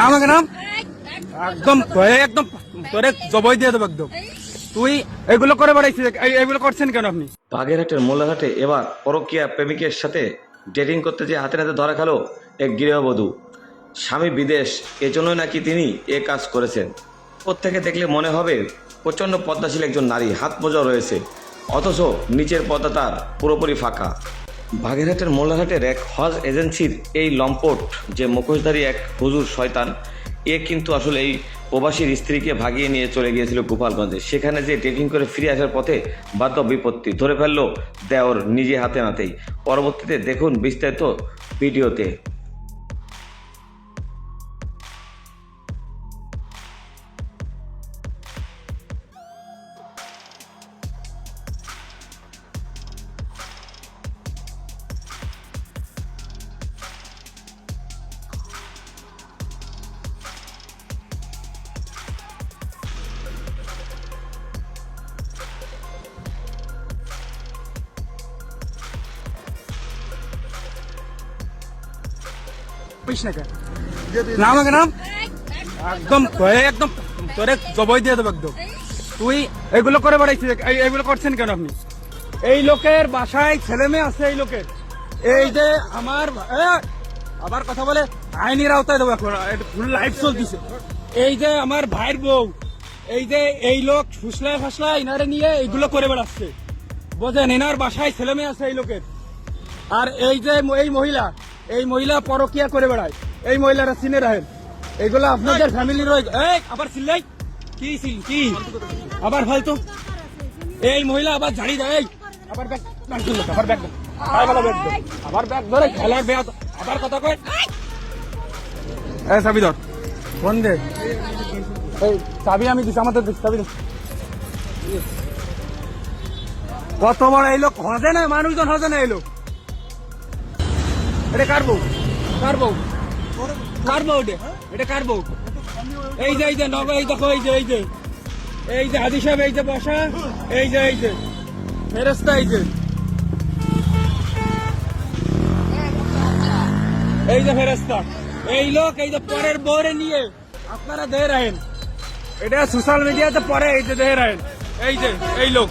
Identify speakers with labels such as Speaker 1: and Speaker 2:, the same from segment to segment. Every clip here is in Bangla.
Speaker 1: নাম নাম একদম একদম তোরে জবাই দিয়ে দেবো একদম। তুই এগুলো করে বেড়াইছিস, এগুলো করছেন কেন আপনি?
Speaker 2: বাগেরহাটের মোল্লারহাটে এবার পরকীয়া প্রেমিকের সাথে ডেটিং করতে যে হাতে নাতে ধরা খেলো এক গৃহবধূ। স্বামী বিদেশ, এজন্যই নাকি তিনি এ কাজ করেছেন। প্রত্যেকে দেখলে মনে হবে প্রচণ্ড পদ্মাশীল একজন নারী, হাত মোজাও রয়েছে, অথচ নিচের পদ্মা তার পুরোপুরি ফাঁকা। বাগেরহাটের মোল্লারহাটের এক হজ এজেন্সির এই লম্পট যে মুখোশধারী এক হুজুর শয়তান, এ কিন্তু আসলে এই প্রবাসীর স্ত্রীকে ভাগিয়ে নিয়ে চলে গিয়েছিল গোপালগঞ্জে। সেখানে যে ডেটিং করে ফিরে আসার পথে বাধ্য বিপত্তি ধরে ফেললো দেওর নিজে হাতে নাতেই। পরবর্তীতে দেখুন বিস্তারিত ভিডিওতে।
Speaker 1: নাম নাম একদম একদম তোরে জবাই দিয়ে দেবো একদম। তুই এগুলো করে বেড়াইছিস, এগুলো করছেন কেন আপনি? এই লোকের বাসায় ছেলে মেয়ে আছে, এই লোকের এই যে আমার আবার কথা বলে আইনের আওতায় দেবো এখন, ফুল লাইফ চলতেছে। এই যে আমার ভাইয়ের বউ, এই যে এই লোক ফুসলা ফাসলা ইনারে নিয়ে এইগুলো করে বেড়াচ্ছে, বোঝেন? এনার বাসায় ছেলে মেয়ে আছে এই লোকের। আর এই যে এই মহিলা পরকিয়া করে বেড়ায়, এই মহিলারা চিনে রাখেন। এইগুলো আপনাদের ফ্যামিলির আবার চিল্লাই কি আবার ফালতু এই মহিলা আবার ঝাড়ি দেয়, আবার ব্যাগ আবার ব্যাগ আবার ব্যাগ ধরে খেলার ব্যাগ আবার কথা কয়। চাবি ধর, ফোন দে, এই চাবি আমি দিচ্ছি, আমাদের চাবি কত বড় এই লোক হজে না, মানুষজন হজে না এই লোক। এটা কার বউ? কার বউ? কার বউ? এটা কার বউ? এই যে নব, এই দেখো, এই যে হাজি সাহেব, এই যে বসা, এই যে ফেরেস্তা, এই যে ফেরেস্তা, এই লোক এই যে পরের বউরে নিয়ে আপনারা দেহে রাখেন। এটা সোশ্যাল মিডিয়াতে পরে এই যে দেহে রাখেন। এই লোক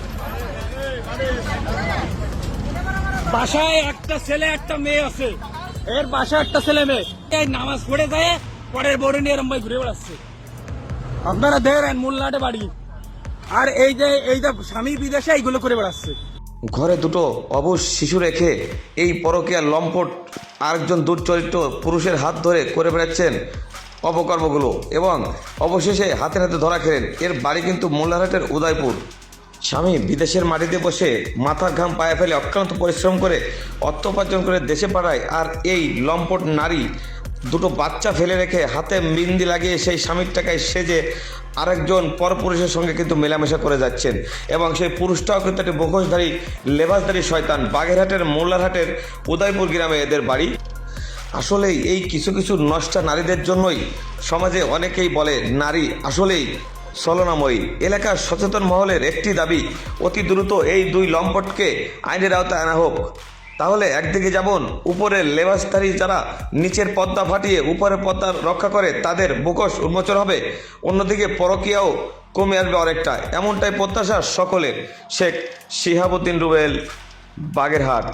Speaker 1: বাসায় একটা ছেলে একটা মেয়ে আছে, এর বাসায় একটা ছেলে মেয়ে, এই নামাজ পড়ে যায় পরের বউরে নিয়ে এরম ভাই ঘুরে বেড়াচ্ছে। আপনারা দেখেন মোল্লাহাটে বাড়ি, আর এই যে স্বামী বিদেশে এইগুলো করে বেড়াচ্ছে।
Speaker 2: ঘরে দুটো অবুঝ শিশু রেখে এই পরকীয়া লম্পট আরেকজন দুর্চরিত্র পুরুষের হাত ধরে করে বেড়াচ্ছেন অপকর্মগুলো, এবং অবশেষে হাতে হাতে ধরা খেলেন। এর বাড়ি কিন্তু মোল্লারহাটের উদয়পুর। স্বামী বিদেশের মাটিতে বসে মাথার ঘাম পায়ে ফেলে অক্লান্ত পরিশ্রম করে অর্থ উপার্জন করে দেশে পাঠায়, আর এই লম্পট নারী দুটো বাচ্চা ফেলে রেখে হাতে মেহেন্দি লাগিয়ে সেই স্বামীর টাকায় সেজে আরেকজন পরপুরুষের সঙ্গে কিন্তু মেলামেশা করে যাচ্ছেন। এবং সেই পুরুষটাও কিন্তু একটি মুখোশধারী লেবাসধারী শয়তান। বাগেরহাটের মোল্লারহাটের উদয়পুর গ্রামে এদের বাড়ি। আসলেই এই কিছু কিছু নষ্টা নারীদের জন্যই সমাজে অনেকেই বলে নারী আসলেই ছলনাময়ী। এলাকার সচেতন মহলের একটি দাবি, অতি দ্রুত এই দুই লম্পটকে আইনের আওতায় আনা হোক। তাহলে একদিকে যেমন উপরের লেবাসধারী যারা নিচের পর্দা ফাটিয়ে উপরের পর্দা রক্ষা করে তাদের মুখোশ উন্মোচন হবে, অন্যদিকে পরকীয়াও কমে আসবে অনেকটা, এমনটাই প্রত্যাশা সকলের। শেখ শিহাবুদ্দিন রুবেল, বাগেরহাট।